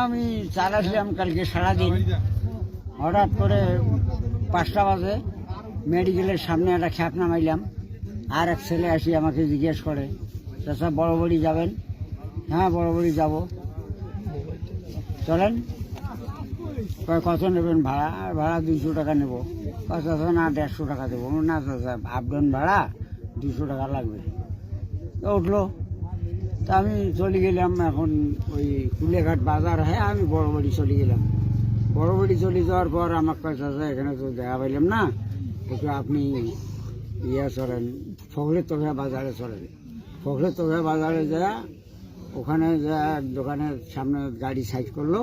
আমি চালাছিলাম কালকে সারাদিন, হঠাৎ করে 5টা বাজে মেডিকেলের সামনে একটা খ্যাপ নামাইলাম। আর এক ছেলে আসি আমাকে জিজ্ঞেস করে, চাচা বড় বড়ি যাবেন? হ্যাঁ বড় বড়ি যাবো, চলেন। কত নেবেন ভাড়া? ভাড়া 200 টাকা নেবো। চাচা না 150 টাকা দেবো। না চাচা আপডাউন ভাড়া 200 টাকা লাগবে। তো উঠলো, তা আমি চলে গেলাম। এখন ওই কুলেঘাট বাজার, হ্যাঁ আমি বড় বাড়ি চলে গেলাম। বড় বাড়ি চলে যাওয়ার পর আমার কাছে চাচা এখানে তো দেখা পাইলাম না, একটু আপনি চলেন ফখরের তোফা বাজারে চলেন। ফখরের তোফা বাজারে যা ওখানে যা দোকানের সামনে গাড়ি সাইড করলো।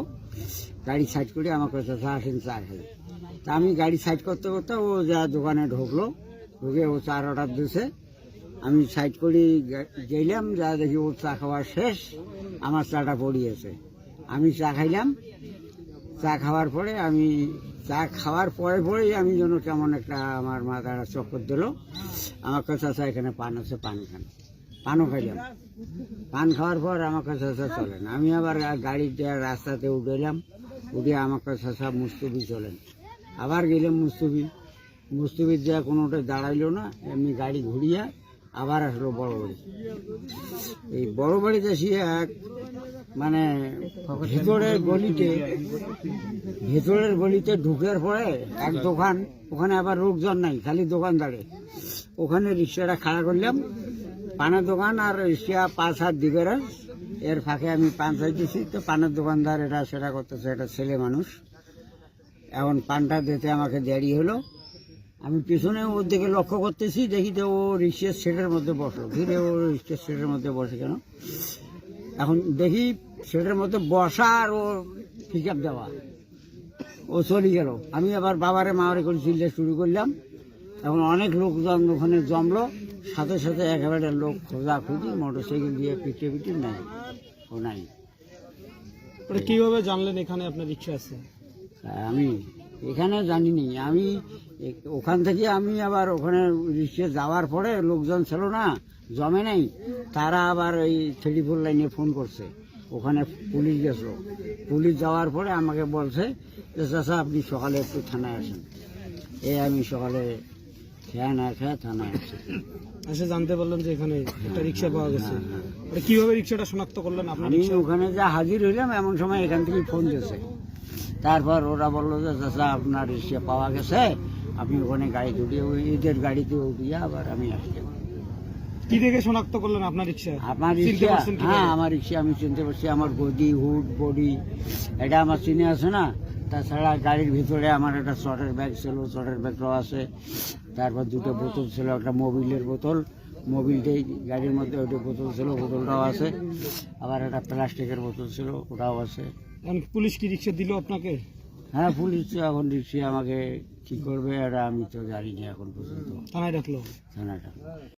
গাড়ি সাইড করে আমার কাছে চাচা আসেন চা খাই। তা আমি গাড়ি সাইড করতে করতে ও যা দোকানে ঢুকলো, ঢুকে ও চার অর্ডার দিয়েছে। আমি সাইড করে গেলাম, যা দেখি ওর চা খাওয়া শেষ, আমার চাটা পড়িয়েছে। আমি চা খাইলাম। চা খাওয়ার পরে পরেই আমি যেন কেমন একটা আমার মাথাটা চক্কর দিল। আমার কাছে চাচা এখানে পান আছে, পান খান। পানও খাইলাম। পান খাওয়ার পর আমার কাছে চাচা চলেন। আমি আবার গাড়িতে রাস্তাতে উঠেলাম, উঠে আমার কাছে চাচা মুস্তফি চলেন। আবার গেলাম মুস্তফির যা কোনোটা দাঁড়াইলো না, এমনি গাড়ি ঘুরিয়া আবার আসলো বড় বাড়ি। এই বড় বাড়িতে আসিয়া এক মানে ভেতরের গলিতে ঢুকার পরে এক দোকান, ওখানে আবার লোকজন নাই, খালি দোকানদারে। ওখানে রিক্সাটা খাড়া করলাম, পানের দোকান আর রিক্সা 5 হাত দিবে। এর ফাঁকে আমি পান চাইতেছি, তো পানের দোকানদার এটা সেটা করতেছে, এটা ছেলে মানুষ। এখন পানটা দিতে আমাকে দেরি হলো। আমি পিছনে ওর দিকে লক্ষ্য করতেছি, দেখি তো ও রিক্সার সেটের মধ্যে বসলো। ধীরে ও রিক্সার সেটের মধ্যে বসে কেন? এখন দেখি সেটের মধ্যে বসা আর ও পিক আপ দেওয়া, ও চলে গেল। আমি আবার বাবারে মাওয়ারে করে চিল্লা শুরু করলাম। এখন অনেক লোকজন ওখানে জমলো, সাথে সাথে একেবারে লোক খোঁজাখুঁজি, মোটরসাইকেল দিয়ে পিটিয়ে নাই, ও নাই। কিভাবে জানলেন এখানে আপনার রিক্সা আছে? আমি এখানে জানিনি। আমি ওখান থেকে আমি আবার ওখানে রিক্সা যাওয়ার পরে লোকজন ছিল না, জমে নাই। তারা আবার ওই 34 লাইনে ফোন করছে, ওখানে পুলিশ গেছিল। পুলিশ যাওয়ার পরে আমাকে বলছে যে চাচা আপনি সকালে একটু থানায় আসেন। আমি সকালে খেয়ে না খেয়ে থানায় আসি। এসে জানতে পারলাম যে এখানে একটা রিক্সা পাওয়া গেছে। কিভাবে রিক্সাটা শনাক্ত করলেন? আমি ওখানে যা হাজির হইলাম, এমন সময় এখান থেকে ফোন দিয়েছে। তারপর ওরা বললো যে চাচা আপনার রিক্সা পাওয়া গেছে, আপনি ওখানে গাড়ি উঠিয়ে ঈদের গাড়িতে উঠিয়ে আবার আমি আসলাম। কি দেখে শনাক্ত করলেন আপনার রিক্সা? আমার রিক্সা, হ্যাঁ আমার রিক্সা আমি চিনতে পারছি। আমার গদি হুড বডি এটা আমার চিনে আছে না। তাছাড়া গাড়ির ভিতরে আমার একটা শর্টের ব্যাগ ছিল, শর্টের ব্যাগটাও আছে। তারপর 2টো বোতল ছিল, একটা মোবিলের বোতল, মোবিলটাই গাড়ির মধ্যে ওইটা বোতল ছিল, বোতলটাও আছে। আবার একটা প্লাস্টিকের বোতল ছিল, ওটাও আছে। পুলিশ কি রিক্সা দিল আপনাকে? হ্যাঁ পুলিশ এখন রিক্সা আমাকে কি করবে এটা আমি তো জানি না এখন পর্যন্ত। থানায় ডাকলো? থানাটা